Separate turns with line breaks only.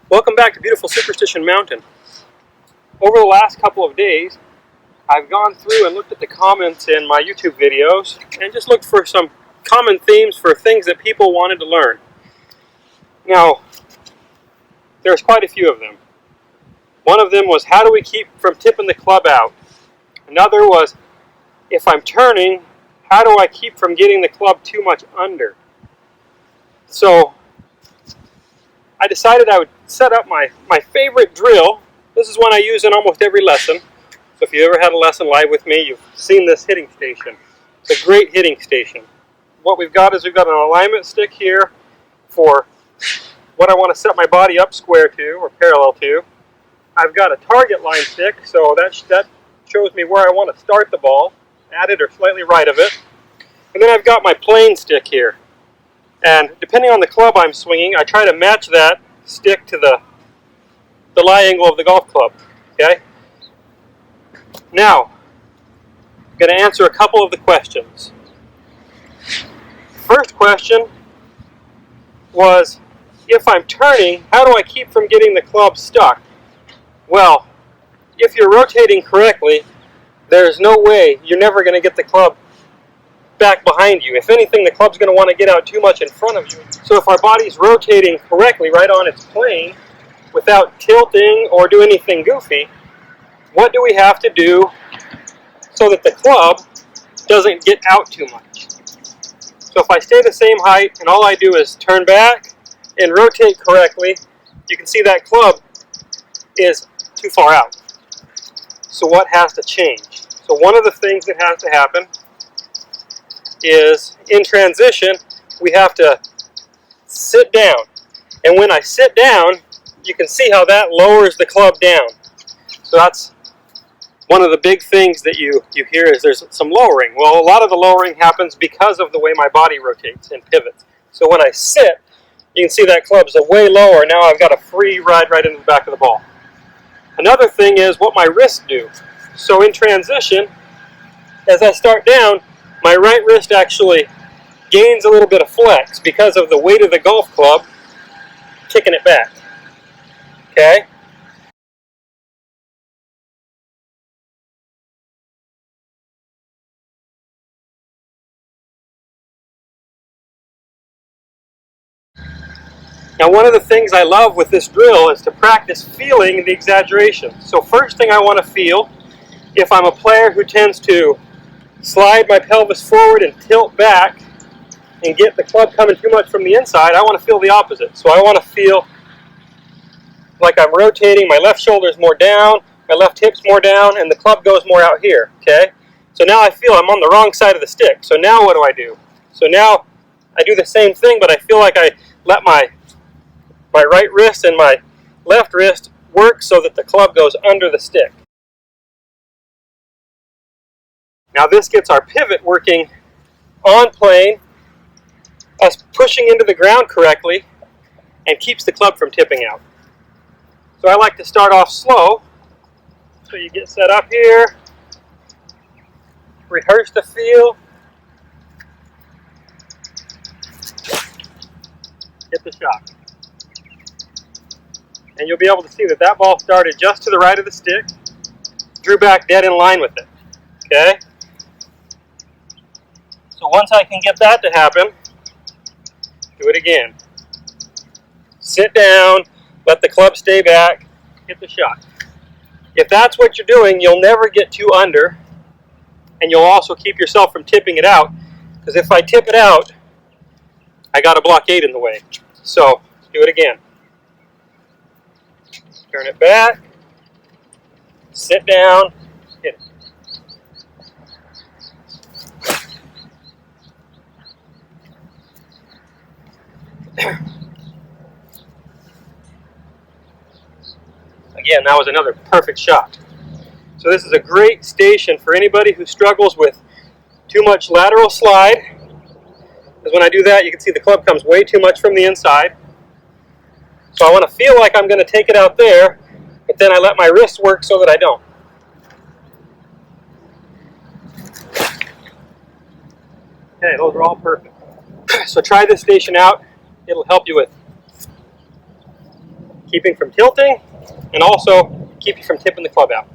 Welcome back to beautiful Superstition Mountain. Over the last couple of days, I've gone through and looked at the comments in my YouTube videos and just looked for some common themes for things that people wanted to learn. Now, there's quite a few of them. One of them was, how do we keep from tipping the club out? Another was, if I'm turning, how do I keep from getting the club too much under? So, I decided I would set up my favorite drill. This is one I use in almost every lesson. So if you ever had a lesson live with me, you've seen this hitting station. It's a great hitting station. What we've got is we've got an alignment stick here for what I want to set my body up square to or parallel to. I've got a target line stick, so that shows me where I want to start the ball, at it or slightly right of it. And then I've got my plane stick here. And depending on the club I'm swinging, I try to match that stick to the lie angle of the golf club. Okay? Now, I'm going to answer a couple of the questions. First question was, if I'm turning, how do I keep from getting the club stuck? Well, if you're rotating correctly, there's no way you're never going to get the club back behind you. If anything, the club's going to want to get out too much in front of you. So if our body's rotating correctly right on its plane without tilting or do anything goofy, what do we have to do so that the club doesn't get out too much? So if I stay the same height and all I do is turn back and rotate correctly, you can see that club is too far out. So what has to change? So one of the things that has to happen is, in transition, we have to sit down. And when I sit down, you can see how that lowers the club down. So that's one of the big things that you hear is there's some lowering. Well, a lot of the lowering happens because of the way my body rotates and pivots. So when I sit, you can see that club's way lower. Now I've got a free ride right into the back of the ball. Another thing is what my wrists do. So in transition, as I start down, my right wrist actually gains a little bit of flex because of the weight of the golf club kicking it back. Okay? Now, one of the things I love with this drill is to practice feeling the exaggeration. So first thing I want to feel, if I'm a player who tends to slide my pelvis forward and tilt back and get the club coming too much from the inside, I want to feel the opposite. So I want to feel like I'm rotating, my left shoulder's more down, my left hip's more down, and the club goes more out here, okay? So now I feel I'm on the wrong side of the stick. So now what do? So now I do the same thing, but I feel like I let my right wrist and my left wrist work so that the club goes under the stick. Now this gets our pivot working on plane, us pushing into the ground correctly, and keeps the club from tipping out. So I like to start off slow. So you get set up here, rehearse the feel, hit the shot. And you'll be able to see that that ball started just to the right of the stick, drew back dead in line with it. Okay? So once I can get that to happen, do it again. Sit down, let the club stay back, hit the shot. If that's what you're doing, you'll never get too under, and you'll also keep yourself from tipping it out, because if I tip it out, I got a blockade in the way. So, do it again. Turn it back, sit down, hit it. Again, that was another perfect shot. So this is a great station for anybody who struggles with too much lateral slide. Because when I do that, you can see the club comes way too much from the inside. So I want to feel like I'm going to take it out there, but then I let my wrist work so that I don't. Okay, those are all perfect. So try this station out. It'll help you with keeping from tilting, and also keep you from tipping the club out.